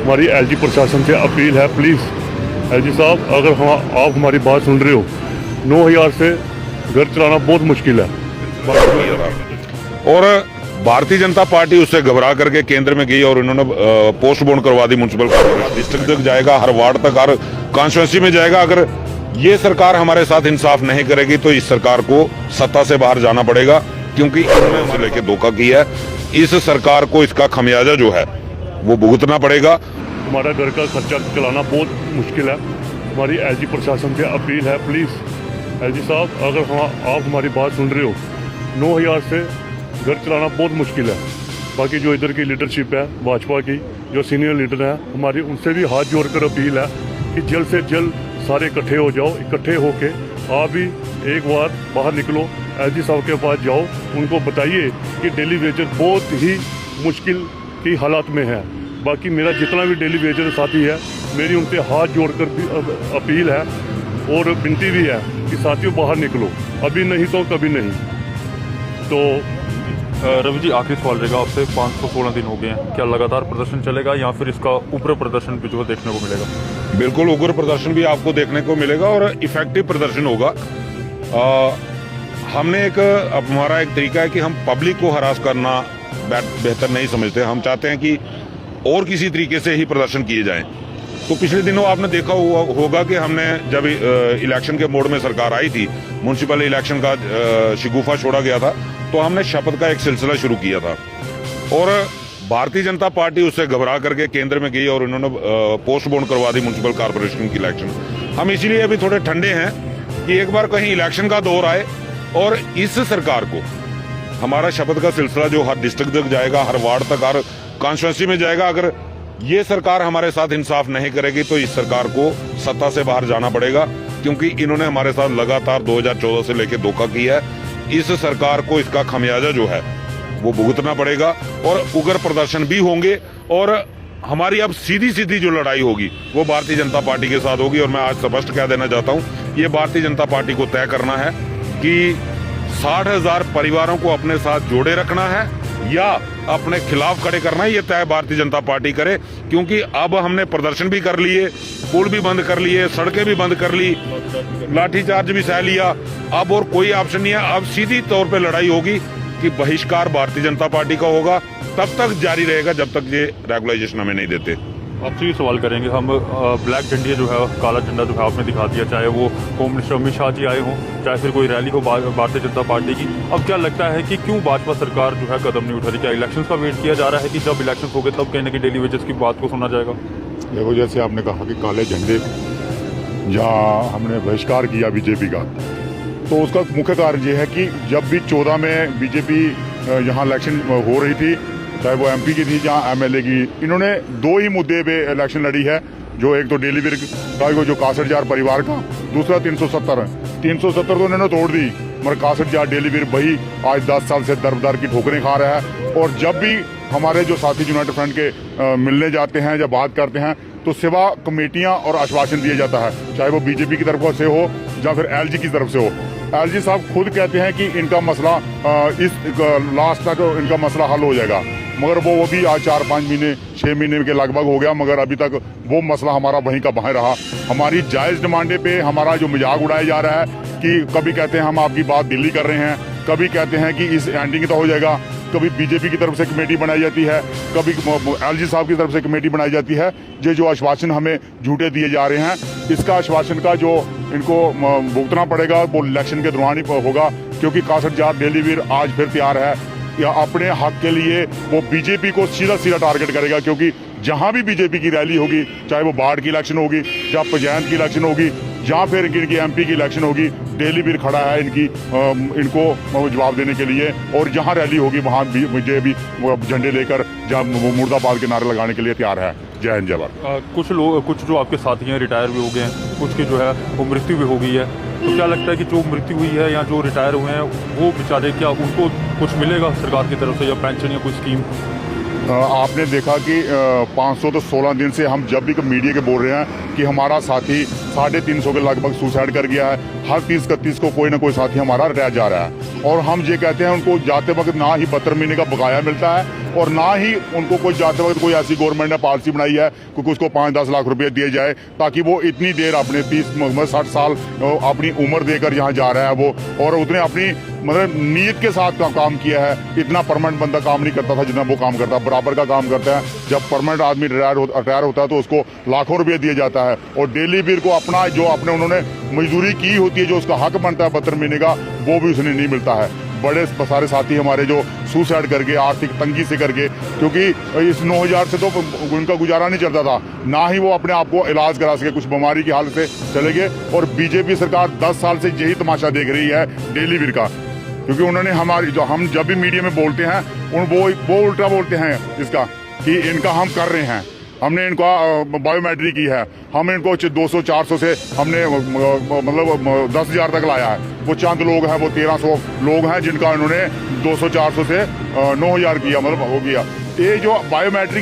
हमारी एलजी प्रशासन से अपील है, प्लीज़ एलजी साहब अगर आप हमारी बात सुन रहे हो, 9,000 से घर चलाना बहुत मुश्किल है। और भारतीय जनता पार्टी उससे घबरा करके केंद्र में गई और उन्होंने पोस्टपोन करवा दी। म्युनिसिपल कॉर्पोरेशन डिस्ट्रिक्ट तक जाएगा, हर वार्ड तक, हर कॉन्स्टिट्यूंसी में जाएगा। अगर ये सरकार हमारे साथ इंसाफ नहीं करेगी तो इस सरकार को सत्ता से बाहर जाना पड़ेगा, क्योंकि इन्होंने उसे लेके धोखा किया है। इस सरकार को इसका खमियाजा जो है वो भुगतना पड़ेगा। हमारा घर का खर्चा चलाना बहुत मुश्किल है। हमारी एलजी प्रशासन से अपील है, प्लीज़ एलजी साहब अगर आप हमारी बात सुन रहे हो, 9,000 से घर चलाना बहुत मुश्किल है। बाकी जो इधर की लीडरशिप है भाजपा की, जो सीनियर लीडर है हमारी, उनसे भी हाथ जोड़कर अपील है कि जल्द से जल्द सारे इकट्ठे हो जाओ। इकट्ठे होके आप भी एक बार बाहर निकलो, एलजी साहब के पास जाओ, उनको बताइए कि डेली वेजर बहुत ही मुश्किल की हालात में है। बाकी मेरा जितना भी डेली वेजर साथी है, मेरी उनसे हाथ जोड़कर भी अपील है और विनती भी है कि साथियों बाहर निकलो, अभी नहीं तो कभी नहीं। तो रवि जी, आखिरी सवाल रहेगा आपसे। 516 दिन हो गए हैं, क्या लगातार प्रदर्शन चलेगा या फिर इसका उग्र प्रदर्शन भी जो है देखने को मिलेगा? बिल्कुल उग्र प्रदर्शन भी आपको देखने को मिलेगा और इफेक्टिव प्रदर्शन होगा। हमने हमारा एक तरीका है कि हम पब्लिक को हरास करना बेहतर नहीं समझते। हम चाहते हैं कि और किसी तरीके से ही प्रदर्शन किए जाएं। तो पिछले दिनों आपने देखा होगा कि हमने जब इलेक्शन के मोड में सरकार आई थी, म्युनिसिपल इलेक्शन का शिगुफा छोड़ा गया था, तो हमने शपथ का एक सिलसिला शुरू किया था। और भारतीय जनता पार्टी उससे घबरा करके केंद्र में गई और उन्होंने पोस्टपोन करवा दी म्युनिसिपल कॉर्पोरेशन की इलेक्शन। हम इसीलिए अभी थोड़े ठंडे हैं कि एक बार कहीं इलेक्शन का दौर आए और इस सरकार को, हमारा शपथ का सिलसिला जो हर डिस्ट्रिक्ट तक जाएगा, हर वार्ड तक, हर कॉन्स्टिट्यूंसी में जाएगा। अगर ये सरकार हमारे साथ इंसाफ नहीं करेगी तो इस सरकार को सत्ता से बाहर जाना पड़ेगा, क्योंकि इन्होंने हमारे साथ लगातार 2014 से लेकर धोखा किया है। इस सरकार को इसका खमियाजा जो है वो भुगतना पड़ेगा और उग्र प्रदर्शन भी होंगे। और हमारी अब सीधी सीधी जो लड़ाई होगी वो भारतीय जनता पार्टी के साथ होगी। और मैं आज स्पष्ट कह देना चाहता हूँ, ये भारतीय जनता पार्टी को तय करना है कि 60,000 परिवारों को अपने साथ जोड़े रखना है या अपने खिलाफ खड़े करना है। ये तय भारतीय जनता पार्टी करे, क्योंकि अब हमने प्रदर्शन भी कर लिए, पुल भी बंद कर लिए, सड़कें भी बंद कर ली, लाठीचार्ज भी सह लिया। अब और कोई ऑप्शन नहीं है। अब सीधी तौर पे लड़ाई होगी कि बहिष्कार भारतीय जनता पार्टी का होगा, तब तक जारी रहेगा जब तक ये रेगुलाइजेशन हमें नहीं देते। आपसे ये सवाल करेंगे हम, ब्लैक झंडे जो है, काला झंडा जो है आपने दिखा दिया, चाहे वो होम मिनिस्टर अमित शाह जी आए हों, चाहे फिर कोई रैली हो भारतीय जनता पार्टी की। अब क्या लगता है कि क्यों भाजपा सरकार जो है कदम नहीं उठा रही? क्या इलेक्शन का वेट किया जा रहा है कि जब इलेक्शन हो गए तब कहीं ना कहीं डेली वेजेस की बात को सुना जाएगा? देखो, जैसे आपने कहा कि काले झंडे जहाँ हमने बहिष्कार किया बीजेपी का, तो उसका मुख्य कारण ये है कि जब भी 14 में बीजेपी यहाँ इलेक्शन हो रही थी, चाहे वो एमपी की थी जहाँ एमएलए की, इन्होंने 2 ही मुद्दे पे इलेक्शन लड़ी है। जो एक तो डेली वेयर का जो 61,000 परिवार का, दूसरा 370 तो उन्होंने तोड़ दी, मगर 61,000 डेली वेयर वही आज 10 साल से दर की ठोकरें खा रहा है। और जब भी हमारे जो साथी यूनाइटेड फ्रंट के मिलने जाते हैं या बात करते हैं, तो सेवा कमेटियां और आश्वासन दिया जाता है, चाहे वो बीजेपी की तरफ से हो या फिर एलजी की तरफ से हो। एलजी साहब खुद कहते हैं कि इनका मसला इस लास्ट तक इनका मसला हल हो जाएगा, मगर वो भी आज 4-5 महीने 6 महीने के लगभग हो गया, मगर अभी तक वो मसला हमारा वहीं का वहीं रहा। हमारी जायज़ डिमांडे पे हमारा जो मजाक उड़ाया जा रहा है कि कभी कहते हैं हम आपकी बात दिल्ली कर रहे हैं, कभी कहते हैं कि इस एंडिंग तो हो जाएगा, कभी बीजेपी की तरफ से कमेटी बनाई जाती है, कभी एलजी साहब की तरफ से कमेटी बनाई जाती है। ये जो आश्वासन हमें झूठे दिए जा रहे हैं, इसका आश्वासन का जो इनको भुगतना पड़ेगा वो इलेक्शन के दौरान ही होगा, क्योंकि 61,000 डेली वेयर आज फिर तैयार है या अपने हक के लिए वो बीजेपी को सीधा टारगेट करेगा। क्योंकि जहां भी बीजेपी की रैली होगी, चाहे वो बाढ़ की इलेक्शन होगी या पंचायत की इलेक्शन होगी या फिर इनकी एमपी की इलेक्शन होगी, डेली वेयर खड़ा है इनको जवाब देने के लिए। और जहां रैली होगी वहां भी मुझे भी झंडे लेकर मुर्दाबाद के नारे लगाने के लिए तैयार है। जय हिंद, जय भारत। कुछ जो आपके साथी हैं रिटायर भी हो गए हैं, कुछ की जो है वो मृत्यु भी हो गई है, तो क्या लगता है कि जो मृत्यु हुई है या जो रिटायर हुए हैं वो बेचारे, क्या उनको कुछ मिलेगा सरकार की तरफ से या पेंशन या कोई स्कीम? आपने देखा कि 516 दिन से हम जब भी मीडिया के बोल रहे हैं कि हमारा साथी 350 के लगभग सुसाइड कर गया है, हर 30-31 को कोई ना कोई साथी हमारा रिटायर जा रहा है। और हम ये कहते हैं उनको जाते वक्त ना ही 72 महीने का बकाया मिलता है और ना ही उनको कोई जाते वक्त कोई ऐसी गवर्नमेंट ने पॉलिसी बनाई है कि उसको 5-10 लाख रुपए दिए जाए ताकि वो इतनी देर अपने 30-60 साल अपनी उम्र देकर यहाँ जा रहा है वो, और उसने अपनी मतलब नीयत के साथ काम किया है। इतना परमानेंट बंदा काम नहीं करता था जितना वो काम करता है, बराबर का काम करता है। जब परमानेंट आदमी रिटायर होता है तो उसको लाखों रुपये दिए जाता है और डेली बिल को अपना जो अपने उन्होंने मजदूरी की होती है, जो उसका हक बनता है 72 महीने का, वो भी उसने नहीं मिलता है। बड़े सारे साथी हमारे जो सुसाइड करके आर्थिक तंगी से करके, क्योंकि इस 9000 से तो उनका गुजारा नहीं चलता था, ना ही वो अपने आप को इलाज करा सके, कुछ बीमारी की हालत से चले गए। और बीजेपी सरकार 10 साल से यही तमाशा देख रही है डेली बिल का, क्योंकि उन्होंने हमारी जो हम जब भी मीडिया में बोलते हैं वो उल्टा बोलते हैं इसका कि इनका हम कर रहे हैं, हमने इनका बायोमेट्रिक की है, हमने इनको 200-400 से हमने मतलब 10,000 तक लाया है। वो चंद लोग हैं, वो 1300 लोग हैं जिनका इन्होंने 200-400 से 9,000 किया, मतलब हो गया। ये जो बायोमेट्रिक है